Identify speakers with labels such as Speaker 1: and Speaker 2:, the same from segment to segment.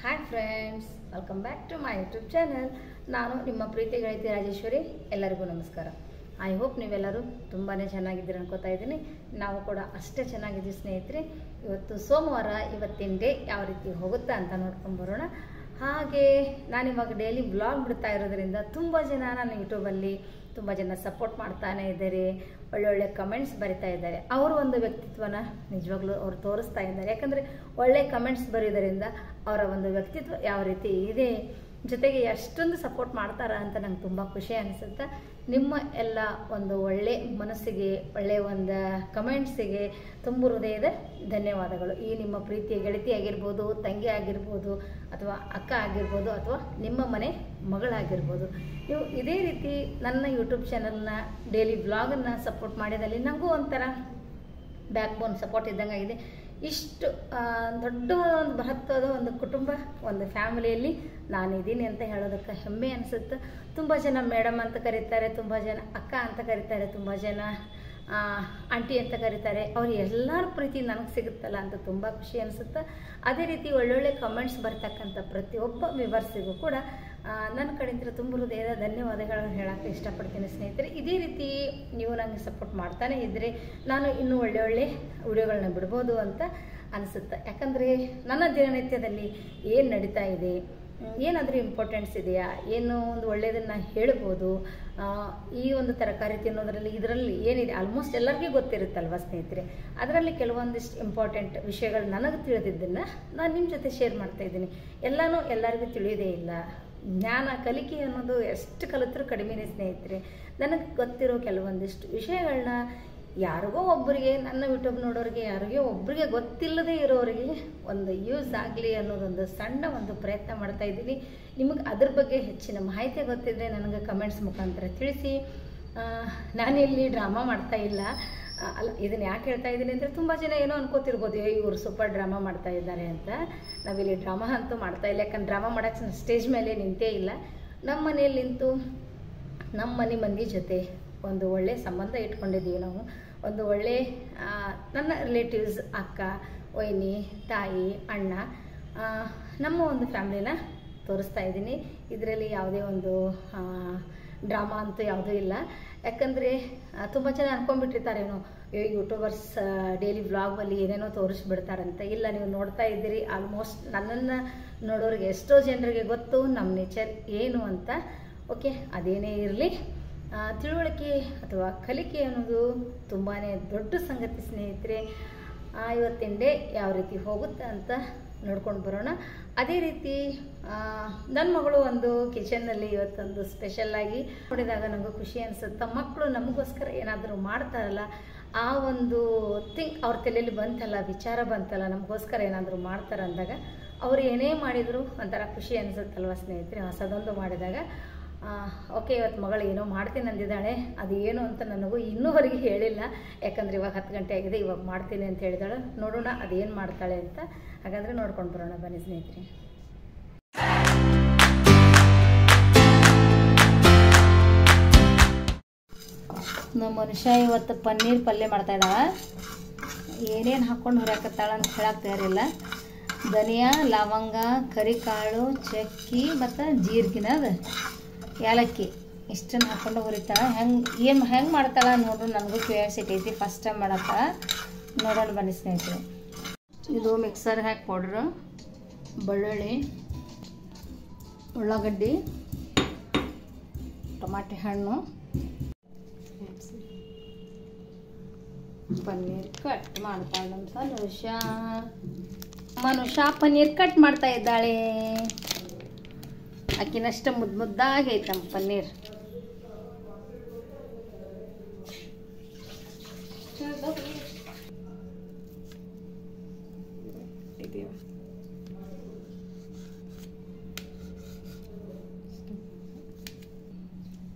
Speaker 1: Hi friends, welcome back to my YouTube channel. ನಾನು ನಿಮ್ಮ ಪ್ರೀತಿ ಗೆಳತಿ ರಾಜೇಶ್ವರಿ. ಎಲ್ಲರಿಗೂ ನಮಸ್ಕಾರ. ಐ ಹೋಪ್ ನೀವೆಲ್ಲರೂ ತುಂಬಾ ಚೆನ್ನಾಗಿದ್ದೀರಿ ಅನ್ಕೋತಾ ಇದ್ದೀನಿ. ನಾವು ಕೂಡ ಅಷ್ಟೇ ಚೆನ್ನಾಗಿದ್ದೀವಿ ಸ್ನೇಹಿತರೆ. ಇವತ್ತು ಸೋಮವಾರ, ಇವತ್ತಿನ ಡೇ ಯಾವ ರೀತಿ ಹೋಗುತ್ತಾ ಅಂತ ನೋಡ್ಕೊಂಡು ಬರೋಣ. ಹಾಗೆ ನಾನಿವಾಗ ಡೈಲಿ ವ್ಲಾಗ್ ಬಿಡ್ತಾ ಇರೋದ್ರಿಂದ ತುಂಬ ಜನ ನನ್ನ ಯೂಟ್ಯೂಬಲ್ಲಿ ತುಂಬ ಜನ ಸಪೋರ್ಟ್ ಮಾಡ್ತಾನೆ ಇದ್ದಾರೆ, ಒಳ್ಳೊಳ್ಳೆ ಕಮೆಂಟ್ಸ್ ಬರಿತಾ ಇದ್ದಾರೆ. ಅವರು ಒಂದು ವ್ಯಕ್ತಿತ್ವನ ನಿಜವಾಗ್ಲೂ ಅವ್ರು ತೋರಿಸ್ತಾ ಇದ್ದಾರೆ. ಯಾಕಂದರೆ ಒಳ್ಳೆ ಕಮೆಂಟ್ಸ್ ಬರೆಯೋದರಿಂದ ಅವರ ಒಂದು ವ್ಯಕ್ತಿತ್ವ ಯಾವ ರೀತಿ ಇದೆ, ಜೊತೆಗೆ ಎಷ್ಟೊಂದು ಸಪೋರ್ಟ್ ಮಾಡ್ತಾರ ಅಂತ ನಂಗೆ ತುಂಬ ಖುಷಿ ಅನಿಸುತ್ತೆ. ನಿಮ್ಮ ಎಲ್ಲ ಒಂದು ಒಳ್ಳೆ ಮನಸ್ಸಿಗೆ, ಒಳ್ಳೆಯ ಒಂದು ಕಮೆಂಟ್ಸಿಗೆ ತುಂಬ ಹೃದಯದ ಧನ್ಯವಾದಗಳು. ಈ ನಿಮ್ಮ ಪ್ರೀತಿಯ ಗೆಳತಿ ಆಗಿರ್ಬೋದು, ತಂಗಿ ಆಗಿರ್ಬೋದು, ಅಥವಾ ಅಕ್ಕ ಆಗಿರ್ಬೋದು, ಅಥವಾ ನಿಮ್ಮ ಮನೆ ಮಗಳಾಗಿರ್ಬೋದು, ನೀವು ಇದೇ ರೀತಿ ನನ್ನ ಯೂಟ್ಯೂಬ್ ಚಾನಲ್ನ ಡೈಲಿ ವ್ಲಾಗನ್ನು ಸಪೋರ್ಟ್ ಮಾಡಿದಲ್ಲಿ ನನಗೂ ಒಂಥರ ಬ್ಯಾಕ್ ಬೋನ್ ಸಪೋರ್ಟ್ ಇದ್ದಂಗೆ ಆಗಿದೆ. ಇಷ್ಟು ದೊಡ್ಡ ಒಂದು ಮಹತ್ವದ ಒಂದು ಕುಟುಂಬ, ಒಂದು ಫ್ಯಾಮಿಲಿಯಲ್ಲಿ ನಾನಿದ್ದೀನಿ ಅಂತ ಹೇಳೋದಕ್ಕೆ ಹೆಮ್ಮೆ ಅನಿಸುತ್ತೆ. ತುಂಬ ಜನ ಮೇಡಮ್ ಅಂತ ಕರೀತಾರೆ, ತುಂಬ ಜನ ಅಕ್ಕ ಅಂತ ಕರೀತಾರೆ, ತುಂಬ ಜನ ಆಂಟಿ ಅಂತ ಕರೀತಾರೆ. ಅವ್ರು ಎಲ್ಲರ ಪ್ರೀತಿ ನನಗೆ ಸಿಗುತ್ತಲ್ಲ ಅಂತ ತುಂಬ ಖುಷಿ ಅನಿಸುತ್ತೆ. ಅದೇ ರೀತಿ ಒಳ್ಳೊಳ್ಳೆ ಕಮೆಂಟ್ಸ್ ಬರ್ತಕ್ಕಂಥ ಪ್ರತಿಯೊಬ್ಬ ವ್ಯೂವರ್ಸಿಗೂ ಕೂಡ ನನ್ನ ಕಡೆಯಿಂದ ತುಂಬ ಹೃದಯದ ಧನ್ಯವಾದಗಳನ್ನು ಹೇಳೋಕ್ಕೆ ಇಷ್ಟಪಡ್ತೀನಿ ಸ್ನೇಹಿತರೆ. ಇದೇ ರೀತಿ ನೀವು ನನಗೆ ಸಪೋರ್ಟ್ ಮಾಡ್ತಾನೆ ಇದ್ದರೆ ನಾನು ಇನ್ನೂ ಒಳ್ಳೆ ವಿಡಿಯೋಗಳನ್ನ ಬಿಡ್ಬೋದು ಅಂತ ಅನಿಸುತ್ತೆ. ಯಾಕಂದರೆ ನನ್ನ ದಿನನಿತ್ಯದಲ್ಲಿ ಏನು ನಡೀತಾ ಇದೆ, ಏನಾದರೂ ಇಂಪಾರ್ಟೆನ್ಸ್ ಇದೆಯಾ, ಏನು ಒಂದು ಒಳ್ಳೆಯದನ್ನು ಹೇಳ್ಬೋದು, ಈ ಒಂದು ತರಕಾರಿ ತಿನ್ನೋದ್ರಲ್ಲಿ ಇದರಲ್ಲಿ ಏನಿದೆ ಆಲ್ಮೋಸ್ಟ್ ಎಲ್ಲರಿಗೂ ಗೊತ್ತಿರುತ್ತಲ್ವ ಸ್ನೇಹಿತರೆ. ಅದರಲ್ಲಿ ಕೆಲವೊಂದಿಷ್ಟು ಇಂಪಾರ್ಟೆಂಟ್ ವಿಷಯಗಳು ನನಗೆ ತಿಳಿದಿದ್ದನ್ನು ನಾನು ನಿಮ್ಮ ಜೊತೆ ಶೇರ್ ಮಾಡ್ತಾಯಿದ್ದೀನಿ. ಎಲ್ಲನೂ ಎಲ್ಲರಿಗೂ ತಿಳಿಯೋದೇ ಇಲ್ಲ. ಜ್ಞಾನ, ಕಲಿಕೆ ಅನ್ನೋದು ಎಷ್ಟು ಕಲಿತರೂ ಕಡಿಮೆನೇ ಸ್ನೇಹಿತರೆ. ನನಗೆ ಗೊತ್ತಿರೋ ಕೆಲವೊಂದಿಷ್ಟು ವಿಷಯಗಳನ್ನ ಯಾರಿಗೋ ಒಬ್ಬರಿಗೆ, ನನ್ನ ಯೂಟ್ಯೂಬ್ ನೋಡೋರಿಗೆ ಯಾರಿಗೋ ಒಬ್ಬರಿಗೆ ಗೊತ್ತಿಲ್ಲದೆ ಇರೋರಿಗೆ ಒಂದು ಯೂಸ್ ಆಗಲಿ ಅನ್ನೋದೊಂದು ಸಣ್ಣ ಒಂದು ಪ್ರಯತ್ನ ಮಾಡ್ತಾ ಇದ್ದೀನಿ. ನಿಮಗೆ ಅದ್ರ ಬಗ್ಗೆ ಹೆಚ್ಚಿನ ಮಾಹಿತಿ ಗೊತ್ತಿದ್ದರೆ ನನಗೆ ಕಮೆಂಟ್ಸ್ ಮುಖಾಂತರ ತಿಳಿಸಿ. ನಾನಿಲ್ಲಿ ಡ್ರಾಮಾ ಮಾಡ್ತಾ ಇಲ್ಲ. ಅಲ್ಲ, ಇದನ್ನು ಯಾಕೆ ಹೇಳ್ತಾ ಇದ್ದೀನಿ ಅಂದರೆ ತುಂಬ ಜನ ಏನೋ ಅನ್ಕೋತಿರ್ಬೋದು, ಇವರು ಸೂಪರ್ ಡ್ರಾಮಾ ಮಾಡ್ತಾ ಇದ್ದಾರೆ ಅಂತ. ನಾವಿಲ್ಲಿ ಡ್ರಾಮಾ ಅಂತೂ ಮಾಡ್ತಾ ಇಲ್ಲ. ಯಾಕಂದ್ರೆ ಡ್ರಾಮಾ ಮಾಡೋಕ್ಕೆ ಸ್ಟೇಜ್ ಮೇಲೆ ನಿಂತೇ ಇಲ್ಲ. ನಮ್ಮ ಮನೆಯಲ್ಲಿ ನಿಂತು ನಮ್ಮ ಮನೆ ಮಂದಿ ಜೊತೆ ಒಂದು ಒಳ್ಳೆಯ ಸಂಬಂಧ ಇಟ್ಕೊಂಡಿದ್ದೀವಿ ನಾವು. ಒಂದು ಒಳ್ಳೆ ನನ್ನ ರಿಲೇಟಿವ್ಸ್, ಅಕ್ಕ, ವೈನಿ, ತಾಯಿ, ಅಣ್ಣ, ನಮ್ಮ ಒಂದು ಫ್ಯಾಮ್ಲಿನ ತೋರಿಸ್ತಾ ಇದ್ದೀನಿ. ಇದರಲ್ಲಿ ಯಾವುದೇ ಒಂದು ಡ್ರಾಮಾ ಅಂತೂ ಯಾವುದೂ ಇಲ್ಲ. ಯಾಕಂದರೆ ತುಂಬ ಜನ ಅನ್ಕೊಂಡ್ಬಿಟ್ಟಿರ್ತಾರೇನೋ, ಯೂಟ್ಯೂಬರ್ಸ್ ಡೈಲಿ ವ್ಲಾಗಲ್ಲಿ ಏನೇನೋ ತೋರಿಸ್ಬಿಡ್ತಾರಂತ. ಇಲ್ಲ, ನೀವು ನೋಡ್ತಾ ಇದ್ದೀರಿ, ಆಲ್ಮೋಸ್ಟ್ ನನ್ನನ್ನು ನೋಡೋರಿಗೆ ಎಷ್ಟೋ ಜನರಿಗೆ ಗೊತ್ತು ನಮ್ಮ ನೇಚರ್ ಏನು ಅಂತ. ಓಕೆ, ಅದೇನೇ ಇರಲಿ, ತಿಳುವಳಿಕೆ ಅಥವಾ ಕಲಿಕೆ ಅನ್ನೋದು ತುಂಬಾ ದೊಡ್ಡ ಸಂಗತಿ ಸ್ನೇಹಿತರೆ. ಇವತ್ತಿನ ಡೇ ಯಾವ ರೀತಿ ಹೋಗುತ್ತೆ ಅಂತ ನೋಡ್ಕೊಂಡು ಬರೋಣ. ಅದೇ ರೀತಿ ನನ್ನ ಮಗಳು ಒಂದು ಕಿಚನ್ನಲ್ಲಿ ಇವತ್ತೊಂದು ಸ್ಪೆಷಲ್ಲಾಗಿ ನೋಡಿದಾಗ ನನಗೂ ಖುಷಿ ಅನಿಸುತ್ತೆ. ಮಕ್ಕಳು ನಮಗೋಸ್ಕರ ಏನಾದರೂ ಮಾಡ್ತಾರಲ್ಲ, ಆ ಒಂದು ಅವ್ರ ತಲೆಯಲ್ಲಿ ಬಂತಲ್ಲ, ವಿಚಾರ ಬಂತಲ್ಲ, ನಮಗೋಸ್ಕರ ಏನಾದರೂ ಮಾಡ್ತಾರೆ ಅಂದಾಗ ಅವ್ರು ಏನೇ ಮಾಡಿದರೂ ಒಂಥರ ಖುಷಿ ಅನಿಸುತ್ತಲ್ವ ಸ್ನೇಹಿತರೆ. ಹೊಸದೊಂದು ಮಾಡಿದಾಗ ಓಕೆ, ಇವತ್ತು ಮಗಳು ಏನೋ ಮಾಡ್ತೀನಿ ಅಂದಿದ್ದಾಳೆ, ಅದು ಏನು ಅಂತ ನನಗೂ ಇನ್ನೂವರೆಗೆ ಹೇಳಿಲ್ಲ. ಯಾಕಂದರೆ ಇವಾಗ 10 ಗಂಟೆ ಆಗಿದೆ, ಇವಾಗ ಮಾಡ್ತೀನಿ ಅಂತ ಹೇಳಿದಾಳೆ. ನೋಡೋಣ ಅದೇನು ಮಾಡ್ತಾಳೆ ಅಂತ. ಹಾಗಾದರೆ ನೋಡ್ಕೊಂಡು ಬರೋಣ ಬನ್ನಿ ಸ್ನೇಹಿತರೆ. ನಮ್ಮ ಮನುಷ್ಯ ಇವತ್ತು ಪನ್ನೀರ್ ಪಲ್ಯ ಮಾಡ್ತಾ ಇದ್ದಾಳೆ. ಏನೇನು ಹಾಕ್ಕೊಂಡು ಹೊರಕತ್ತಾಳ ಅಂತ ಹೇಳಕ್ಕೆ ತಯಾರಿಲ್ಲ. ಧನಿಯಾ, ಲವಂಗ, ಕರಿಕಾಳು, ಚಕ್ಕಿ ಮತ್ತು ಜೀರಿಗೆನ, ಅದು ಏಲಕ್ಕಿ, ಇಷ್ಟನ್ನು ಹಾಕ್ಕೊಂಡು ಹುರಿತಾಳೆ. ಹೆಂಗೆ ಮಾಡ್ತಾಳೆ ನೋಡ್ರು, ನನಗೂ ಕ್ಯೂರಿಯಾಸಿಟಿ ಐತಿ. ಫಸ್ಟ್ ಟೈಮ್ ಮಾಡತ್ತ, ನೋಡೋಣ ಬನ್ನಿ ಸ್ನೇಹಿತರೆ. ಇದು ಮಿಕ್ಸರ್ ಹಾಕಿ ಪೌಡ್ರು, ಬೆಳ್ಳುಳ್ಳಿ, ಉಳ್ಳಾಗಡ್ಡಿ, ಟೊಮಾಟೆ ಹಣ್ಣು, ಪನ್ನೀರ್ ಕಟ್ ಮಾಡ್ತಾಳೆ. ನಮ್ಮ ಮನುಷ್ಯ ಪನ್ನೀರ್ ಕಟ್ ಮಾಡ್ತಾ ಇದ್ದಾಳೆ. ಆಕಿನಷ್ಟು ಮುದ್ದಾಗೈತೆ ನಮ್ಮ ಪನ್ನೀರ್.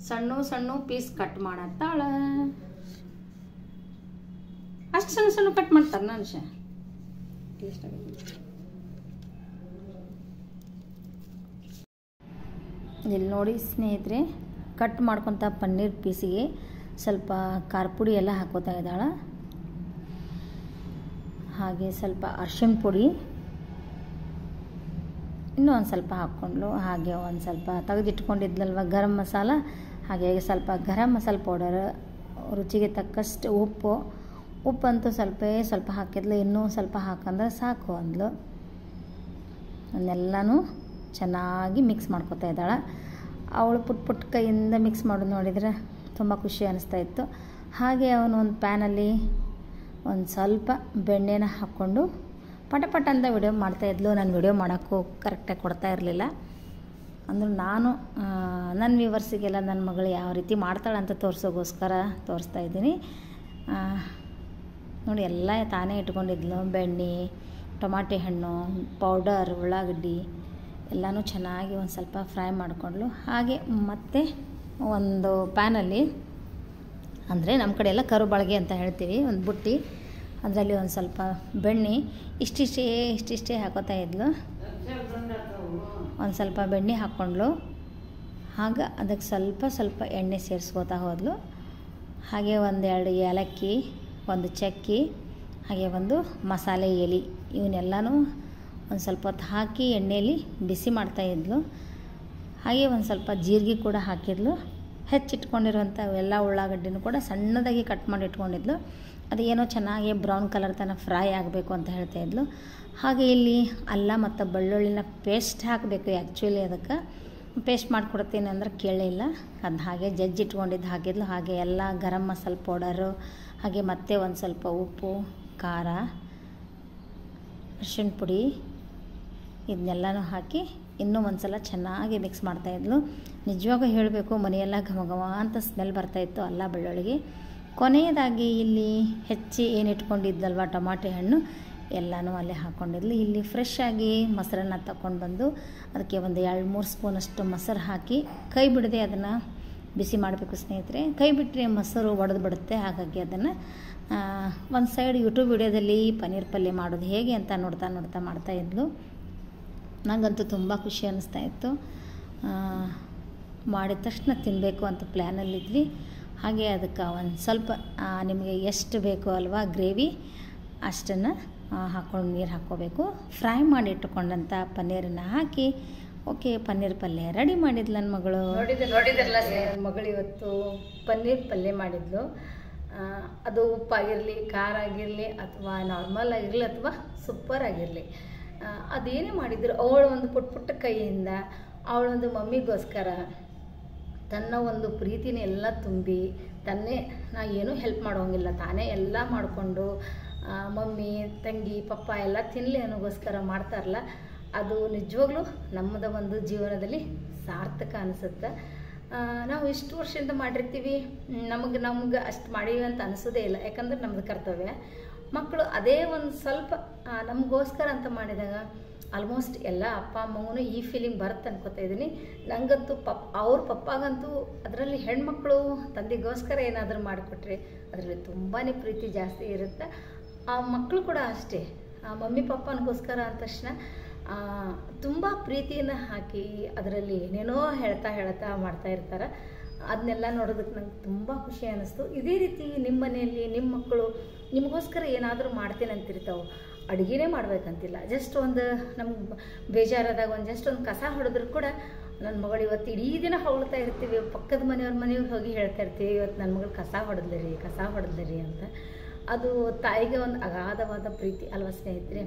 Speaker 1: ಸಣ್ಣ ಸಣ್ಣ ಪೀಸ್ ಕಟ್ ಮಾಡತ್ತಾಳ. ಅಷ್ಟು ಸಣ್ಣ ಸಣ್ಣ ಕಟ್ ಮಾಡ್ತಾರೆ ಮನುಷ್ಯ. ಟೇಸ್ಟ್ ಆಗುತ್ತೆ. ಇಲ್ಲಿ ನೋಡಿ ಸ್ನೇಹಿತರೆ, ಕಟ್ ಮಾಡ್ಕೊತ ಪನ್ನೀರ್ ಪೀಸಿಗೆ ಸ್ವಲ್ಪ ಖಾರ ಪುಡಿ ಎಲ್ಲ ಹಾಕೋತಾ ಇದ್ದಾಳೆ. ಹಾಗೆ ಸ್ವಲ್ಪ ಅರಿಶಿನ ಪುಡಿ, ಇನ್ನೂ ಒಂದು ಸ್ವಲ್ಪ ಹಾಕ್ಕೊಂಡ್ಲು. ಹಾಗೆ ಒಂದು ಸ್ವಲ್ಪ ತೆಗೆದಿಟ್ಕೊಂಡಿದ್ಲಲ್ವ ಗರಂ ಮಸಾಲ, ಹಾಗೆ ಸ್ವಲ್ಪ ಗರಂ ಮಸಾಲ ಪೌಡರ್, ರುಚಿಗೆ ತಕ್ಕಷ್ಟು ಉಪ್ಪಂತೂ ಸ್ವಲ್ಪ ಹಾಕಿದ್ಲು. ಇನ್ನೂ ಸ್ವಲ್ಪ ಹಾಕಂದ್ರೆ ಸಾಕು ಅಂದ್ಲು. ಅದನ್ನೆಲ್ಲನೂ ಚೆನ್ನಾಗಿ ಮಿಕ್ಸ್ ಮಾಡ್ಕೊತಾ ಇದ್ದಾಳೆ. ಅವಳು ಪುಟ್ಟ ಕೈಯಿಂದ ಮಿಕ್ಸ್ ಮಾಡೋದು ನೋಡಿದರೆ ತುಂಬ ಖುಷಿ ಅನ್ನಿಸ್ತಾ ಇತ್ತು. ಹಾಗೆ ಅವನು ಒಂದು ಪ್ಯಾನಲ್ಲಿ ಒಂದು ಸ್ವಲ್ಪ ಬೆಣ್ಣೆನ ಹಾಕ್ಕೊಂಡು ಪಟ ಅಂತ ವಿಡಿಯೋ ಮಾಡ್ತಾಯಿದ್ಲು. ನಾನು ವಿಡಿಯೋ ಮಾಡೋಕ್ಕೂ ಕರೆಕ್ಟಾಗಿ ಕೊಡ್ತಾ ಇರಲಿಲ್ಲ. ಅಂದ್ರೆ ನಾನು ನನ್ನ ವ್ಯೂವರ್ಸಿಗೆಲ್ಲ ನನ್ನ ಮಗಳು ಯಾವ ರೀತಿ ಮಾಡ್ತಾಳೆ ಅಂತ ತೋರಿಸೋಗೋಸ್ಕರ ತೋರಿಸ್ತಾ ಇದ್ದೀನಿ. ನೋಡಿ, ಎಲ್ಲ ತಾನೇ ಇಟ್ಕೊಂಡಿದ್ಲು. ಬೆಣ್ಣೆ, ಟೊಮಾಟೆ ಹಣ್ಣು, ಪೌಡರ್, ಉಳ್ಳಾಗಡ್ಡಿ ಎಲ್ಲನೂ ಚೆನ್ನಾಗಿ ಒಂದು ಸ್ವಲ್ಪ ಫ್ರೈ ಮಾಡಿಕೊಂಡ್ಲು. ಹಾಗೆ ಮತ್ತೆ ಒಂದು ಪ್ಯಾನಲ್ಲಿ, ಅಂದರೆ ನಮ್ಮ ಕಡೆ ಎಲ್ಲ ಕರುಬಾಳ್ಗೆ ಅಂತ ಹೇಳ್ತೀವಿ, ಒಂದು ಬುಟ್ಟಿ, ಅದರಲ್ಲಿ ಒಂದು ಸ್ವಲ್ಪ ಬೆಣ್ಣೆ ಇಷ್ಟಿಷ್ಟೇ ಹಾಕೋತಾ ಇದ್ಲು. ಒಂದು ಸ್ವಲ್ಪ ಬೆಣ್ಣೆ ಹಾಕ್ಕೊಂಡ್ಲು. ಹಾಗೆ ಅದಕ್ಕೆ ಸ್ವಲ್ಪ ಎಣ್ಣೆ ಸೇರಿಸ್ಕೋತಾ ಹೋದ್ಲು. ಹಾಗೆ 1-2 ಏಲಕ್ಕಿ, ಒಂದು ಚಕ್ಕಿ, ಹಾಗೆ ಒಂದು ಮಸಾಲೆ ಎಲೆ, ಇವನ್ನೆಲ್ಲನೂ ಒಂದು ಸ್ವಲ್ಪ ಹೊತ್ತು ಹಾಕಿ ಎಣ್ಣೆಯಲ್ಲಿ ಬಿಸಿ ಮಾಡ್ತಾಯಿದ್ಲು. ಹಾಗೆ ಒಂದು ಸ್ವಲ್ಪ ಜೀರಿಗೆ ಕೂಡ ಹಾಕಿದ್ಲು. ಹೆಚ್ಚಿಟ್ಕೊಂಡಿರುವಂಥ ಎಲ್ಲ ಉಳ್ಳಾಗಡ್ಡಿನೂ ಕೂಡ ಸಣ್ಣದಾಗಿ ಕಟ್ ಮಾಡಿ ಇಟ್ಕೊಂಡಿದ್ಲು. ಅದು ಏನೋ ಚೆನ್ನಾಗಿ ಬ್ರೌನ್ ಕಲರ್ ತನಕ ಫ್ರೈ ಆಗಬೇಕು ಅಂತ ಹೇಳ್ತಾಯಿದ್ಲು. ಹಾಗೆ ಇಲ್ಲಿ ಅಲ್ಲ ಮತ್ತು ಬೆಳ್ಳುಳ್ಳಿನ ಪೇಸ್ಟ್ ಹಾಕಬೇಕು. ಆ್ಯಕ್ಚುಲಿ ಅದಕ್ಕೆ ಪೇಸ್ಟ್ ಮಾಡಿಕೊಡ್ತೀನಿ ಅಂದ್ರೆ ಕೇಳೇ ಇಲ್ಲ. ಅದನ್ನ ಹಾಗೆ ಜಜ್ಜಿಟ್ಕೊಂಡಿದ್ದು ಹಾಕಿದ್ಲು. ಹಾಗೆ ಎಲ್ಲ ಗರಂ ಮಸಾಲ ಪೌಡರು, ಹಾಗೆ ಮತ್ತೆ ಒಂದು ಸ್ವಲ್ಪ ಉಪ್ಪು, ಖಾರ, ಅರಿಶಿಣ ಪುಡಿ ಇದನ್ನೆಲ್ಲನೂ ಹಾಕಿ ಇನ್ನೂ ಒಂದು ಸಲ ಚೆನ್ನಾಗಿ ಮಿಕ್ಸ್ ಮಾಡ್ತಾಯಿದ್ಲು. ನಿಜವಾಗೂ ಹೇಳಬೇಕು, ಮನೆಯೆಲ್ಲ ಘಮ ಅಂತ ಸ್ಮೆಲ್ ಬರ್ತಾಯಿತ್ತು ಅಲ್ಲ ಬೆಳ್ಳುಳ್ಳಿಗೆ. ಕೊನೆಯದಾಗಿ ಇಲ್ಲಿ ಹೆಚ್ಚಿ ಏನು ಇಟ್ಕೊಂಡಿದ್ದಲ್ವ ಟೊಮಾಟೆ ಹಣ್ಣು ಎಲ್ಲನೂ ಅಲ್ಲೇ ಹಾಕ್ಕೊಂಡಿದ್ಲು. ಇಲ್ಲಿ ಫ್ರೆಶ್ ಆಗಿ ಮೊಸರನ್ನ ತಗೊಂಡು ಬಂದು ಅದಕ್ಕೆ ಒಂದು 2-3 ಸ್ಪೂನಷ್ಟು ಮೊಸರು ಹಾಕಿ ಕೈ ಬಿಡದೆ ಅದನ್ನು ಬಿಸಿ ಮಾಡಬೇಕು ಸ್ನೇಹಿತರೆ. ಕೈ ಬಿಟ್ಟರೆ ಮೊಸರು ಒಡೆದು ಬಿಡುತ್ತೆ. ಹಾಗಾಗಿ ಅದನ್ನು ಒಂದು ಸೈಡ್ ಯೂಟ್ಯೂಬ್ ವಿಡಿಯೋದಲ್ಲಿ ಪನ್ನೀರ್ ಪಲ್ಯ ಮಾಡೋದು ಹೇಗೆ ಅಂತ ನೋಡ್ತಾ ಮಾಡ್ತಾಯಿದ್ಲು. ನನಗಂತೂ ತುಂಬ ಖುಷಿ ಅನ್ನಿಸ್ತಾ ಇತ್ತು. ಮಾಡಿದ ತಕ್ಷಣ ತಿನ್ನಬೇಕು ಅಂತ ಪ್ಲ್ಯಾನಲ್ಲಿದ್ವಿ. ಹಾಗೆ ಅದಕ್ಕೆ ಒಂದು ಸ್ವಲ್ಪ ನಿಮಗೆ ಎಷ್ಟು ಬೇಕು ಅಲ್ವಾ ಗ್ರೇವಿ ಅಷ್ಟನ್ನು ಹಾಕ್ಕೊಂಡು ನೀರು ಹಾಕ್ಕೋಬೇಕು. ಫ್ರೈ ಮಾಡಿ ಇಟ್ಟುಕೊಂಡಂಥ ಪನ್ನೀರನ್ನು ಹಾಕಿ ಓಕೆ, ಪನ್ನೀರ್ ಪಲ್ಯ ರೆಡಿ ಮಾಡಿದ್ಲು ನನ್ನ ಮಗಳು. ನೋಡಿದ್ರಲ್ಲ ನನ್ನ ಮಗಳು ಇವತ್ತು ಪನ್ನೀರ್ ಪಲ್ಯ ಮಾಡಿದ್ಲು. ಅದು ಉಪ್ಪಾಗಿರಲಿ, ಖಾರ ಆಗಿರಲಿ, ಅಥವಾ ನಾರ್ಮಲ್ ಆಗಿರಲಿ, ಅಥವಾ ಸೂಪರ್ ಆಗಿರಲಿ, ಅದೇನೇ ಮಾಡಿದ್ರು ಅವಳು ಒಂದು ಪುಟ್ಟ ಕೈಯಿಂದ ಅವಳೊಂದು ಮಮ್ಮಿಗೋಸ್ಕರ ತನ್ನ ಒಂದು ಪ್ರೀತಿನ ಎಲ್ಲ ತುಂಬಿ ನಾ ಏನೂ ಹೆಲ್ಪ್ ಮಾಡೋಂಗಿಲ್ಲ, ತಾನೇ ಎಲ್ಲ ಮಾಡಿಕೊಂಡು ಮಮ್ಮಿ, ತಂಗಿ, ಪಪ್ಪ ಎಲ್ಲ ತಿನ್ನಲಿ ಅನ್ನೋಗೋಸ್ಕರ ಮಾಡ್ತಾರಲ್ಲ, ಅದು ನಿಜವಾಗ್ಲೂ ನಮ್ಮದ ಒಂದು ಜೀವನದಲ್ಲಿ ಸಾರ್ಥಕ ಅನಿಸುತ್ತೆ. ನಾವು ಇಷ್ಟು ವರ್ಷದಿಂದ ಮಾಡಿರ್ತೀವಿ, ನಮಗೆ ಅಷ್ಟು ಮಾಡೀವಿ ಅಂತ ಅನಿಸೋದೇ ಇಲ್ಲ. ಯಾಕಂದ್ರೆ ನಮ್ಮದು ಕರ್ತವ್ಯ. ಮಕ್ಕಳು ಅದೇ ಒಂದು ಸ್ವಲ್ಪ ನಮಗೋಸ್ಕರ ಅಂತ ಮಾಡಿದಾಗ ಆಲ್ಮೋಸ್ಟ್ ಎಲ್ಲ ಅಪ್ಪ ಅಮ್ಮಗೂ ಈ ಫೀಲಿಂಗ್ ಬರುತ್ತೆ ಅನ್ಕೋತಾ ಇದ್ದೀನಿ. ನನಗಂತೂ ಅವ್ರ ಪಪ್ಪಾಗಂತೂ ಅದರಲ್ಲಿ ಹೆಣ್ಮಕ್ಳು ತಂದೆಗೋಸ್ಕರ ಏನಾದರೂ ಮಾಡಿಕೊಟ್ರೆ ಅದರಲ್ಲಿ ತುಂಬಾ ಪ್ರೀತಿ ಜಾಸ್ತಿ ಇರುತ್ತೆ. ಆ ಮಕ್ಕಳು ಕೂಡ ಅಷ್ಟೇ, ಮಮ್ಮಿ ಪಪ್ಪನಿಗೋಸ್ಕರ ಅಂದ ತಕ್ಷಣ ತುಂಬ ಪ್ರೀತಿಯನ್ನು ಹಾಕಿ ಅದರಲ್ಲಿ ಏನೇನೋ ಹೇಳ್ತಾ ಮಾಡ್ತಾ ಇರ್ತಾರೆ. ಅದನ್ನೆಲ್ಲ ನೋಡೋದಕ್ಕೆ ನಂಗೆ ತುಂಬ ಖುಷಿ ಅನ್ನಿಸ್ತು. ಇದೇ ರೀತಿ ನಿಮ್ಮ ಮನೆಯಲ್ಲಿ ನಿಮ್ಮ ಮಕ್ಕಳು ನಿಮಗೋಸ್ಕರ ಏನಾದರೂ ಮಾಡ್ತೀನಿ ಅಂತಿರ್ತಾವೆ. ಅಡುಗೆನೇ ಮಾಡಬೇಕಂತಿಲ್ಲ, ಜಸ್ಟ್ ಒಂದು ನಮ್ಗೆ ಬೇಜಾರಾದಾಗ ಜಸ್ಟ್ ಒಂದು ಕಸ ಹೊಡೆದ್ರು ಕೂಡ ನನ್ನ ಮಗಳು ಇವತ್ತು ಇಡೀ ದಿನ ಹೊಗಳ್ತಾ ಇರ್ತೀವಿ. ಪಕ್ಕದ ಮನೆಯವ್ರಿಗೆ ಹೋಗಿ ಹೇಳ್ತಾ ಇರ್ತೀವಿ, ಇವತ್ತು ನನ್ನ ಮಗಳು ಕಸ ಹೊಡೆದ್ಲಿ ಅಂತ. ಅದು ತಾಯಿಗೆ ಒಂದು ಅಗಾಧವಾದ ಪ್ರೀತಿ ಅಲ್ವಾ ಸ್ನೇಹಿತರೆ.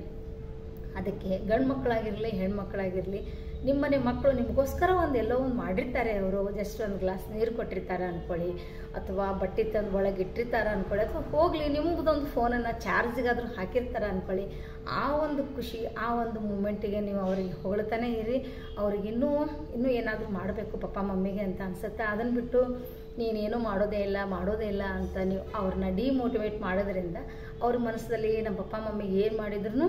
Speaker 1: ಅದಕ್ಕೆ ಗಂಡು ಮಕ್ಕಳಾಗಿರಲಿ ಹೆಣ್ಮಕ್ಳಾಗಿರಲಿ, ನಿಮ್ಮನೆ ಮಕ್ಕಳು ನಿಮಗೋಸ್ಕರ ಎಲ್ಲೋ ಒಂದು ಮಾಡಿರ್ತಾರೆ. ಅವರು ಜಸ್ಟ್ ಒಂದು ಗ್ಲಾಸ್ ನೀರು ಕೊಟ್ಟಿರ್ತಾರೆ ಅಂದ್ಕೊಳ್ಳಿ, ಅಥವಾ ಬಟ್ಟೆ ತಂದು ಒಳಗೆ ಇಟ್ಟಿರ್ತಾರೆ ಅಂದ್ಕೊಳ್ಳಿ, ಅಥವಾ ಹೋಗಲಿ ನಿಮಗೊಂದು ಫೋನನ್ನು ಚಾರ್ಜಿಗಾದರೂ ಹಾಕಿರ್ತಾರೆ ಅಂದ್ಕೊಳ್ಳಿ. ಆ ಒಂದು ಖುಷಿ, ಆ ಒಂದು ಮೂಮೆಂಟಿಗೆ ನೀವು ಅವ್ರಿಗೆ ಹೊಗಳ್ತಾನೆ ಇರಿ. ಅವ್ರಿಗೆ ಇನ್ನೂ ಏನಾದರೂ ಮಾಡಬೇಕು ಪಪ್ಪ ಮಮ್ಮಿಗೆ ಅಂತ ಅನಿಸುತ್ತೆ. ಅದನ್ನು ಬಿಟ್ಟು ನೀನೇನು ಮಾಡೋದೇ ಇಲ್ಲ ಅಂತ ನೀವು ಅವ್ರನ್ನ ಡಿಮೋಟಿವೇಟ್ ಮಾಡೋದ್ರಿಂದ ಅವ್ರ ಮನಸ್ಸಲ್ಲಿ ನಮ್ಮ ಪಪ್ಪ ಮಮ್ಮಿಗೆ ಏನು ಮಾಡಿದ್ರೂ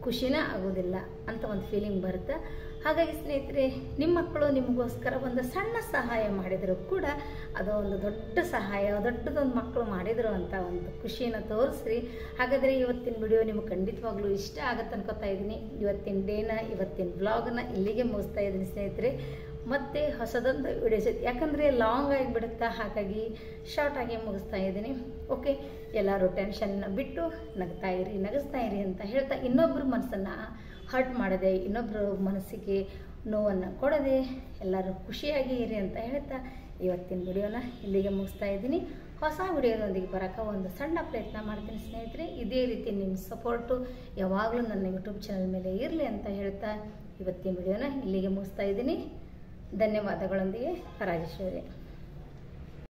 Speaker 1: ಖುಷಿನೇ ಆಗೋದಿಲ್ಲ ಅಂತ ಒಂದು ಫೀಲಿಂಗ್ ಬರುತ್ತೆ. ಹಾಗಾಗಿ ಸ್ನೇಹಿತರೆ, ನಿಮ್ಮ ಮಕ್ಕಳು ನಿಮಗೋಸ್ಕರ ಒಂದು ಸಣ್ಣ ಸಹಾಯ ಮಾಡಿದರೂ ಕೂಡ ಅದು ಒಂದು ದೊಡ್ಡ ಸಹಾಯ, ದೊಡ್ಡದೊಂದು ಮಕ್ಕಳು ಮಾಡಿದರು ಅಂತ ಒಂದು ಖುಷಿಯನ್ನು ತೋರಿಸ್ರಿ. ಹಾಗಾದರೆ ಇವತ್ತಿನ ವಿಡಿಯೋ ನಿಮಗೆ ಖಂಡಿತವಾಗ್ಲೂ ಇಷ್ಟ ಆಗುತ್ತೆ ಅನ್ಕೋತಾ ಇದ್ದೀನಿ. ಇವತ್ತಿನ ವ್ಲಾಗನ್ನು ಇಲ್ಲಿಗೆ ಮುಗಿಸ್ತಾ ಇದ್ದೀನಿ ಸ್ನೇಹಿತರೆ. ಮತ್ತೆ ಹೊಸದೊಂದು ವಿಡಿಯೋ ಜೊತೆ, ಯಾಕಂದರೆ ಲಾಂಗ್ ಆಗಿಬಿಡುತ್ತಾ, ಹಾಗಾಗಿ ಶಾರ್ಟ್ ಆಗಿ ಮುಗಿಸ್ತಾ ಇದ್ದೀನಿ. ಓಕೆ, ಎಲ್ಲರೂ ಟೆನ್ಷನ್ನ ಬಿಟ್ಟು ನಗಿಸ್ತಾ ಇರಿ ಅಂತ ಹೇಳ್ತಾ ಇನ್ನೊಬ್ಬರ ಮನಸ್ಸನ್ನು ಹರ್ಟ್ ಮಾಡದೆ, ಇನ್ನೊಬ್ಬರ ಮನಸ್ಸಿಗೆ ನೋವನ್ನು ಕೊಡದೆ ಎಲ್ಲರೂ ಖುಷಿಯಾಗಿ ಇರಿ ಅಂತ ಹೇಳ್ತಾ ಇವತ್ತಿನ ವಿಡಿಯೋನ ಇಲ್ಲಿಗೆ ಮುಗಿಸ್ತಾ ಇದ್ದೀನಿ. ಹೊಸ ವಿಡಿಯೋದೊಂದಿಗೆ ಬರೋಕ್ಕೆ ಒಂದು ಸಣ್ಣ ಪ್ರಯತ್ನ ಮಾಡ್ತೀನಿ ಸ್ನೇಹಿತರೆ. ಇದೇ ರೀತಿ ನಿಮ್ಮ ಸಪೋರ್ಟು ಯಾವಾಗಲೂ ನನ್ನ ಯೂಟ್ಯೂಬ್ ಚಾನಲ್ ಮೇಲೆ ಇರಲಿ ಅಂತ ಹೇಳ್ತಾ ಇವತ್ತಿನ ವಿಡಿಯೋನ ಇಲ್ಲಿಗೆ ಮುಗಿಸ್ತಾ ಇದ್ದೀನಿ. ಧನ್ಯವಾದಗಳೊಂದಿಗೆ ರಾಜೇಶ್ವರಿ.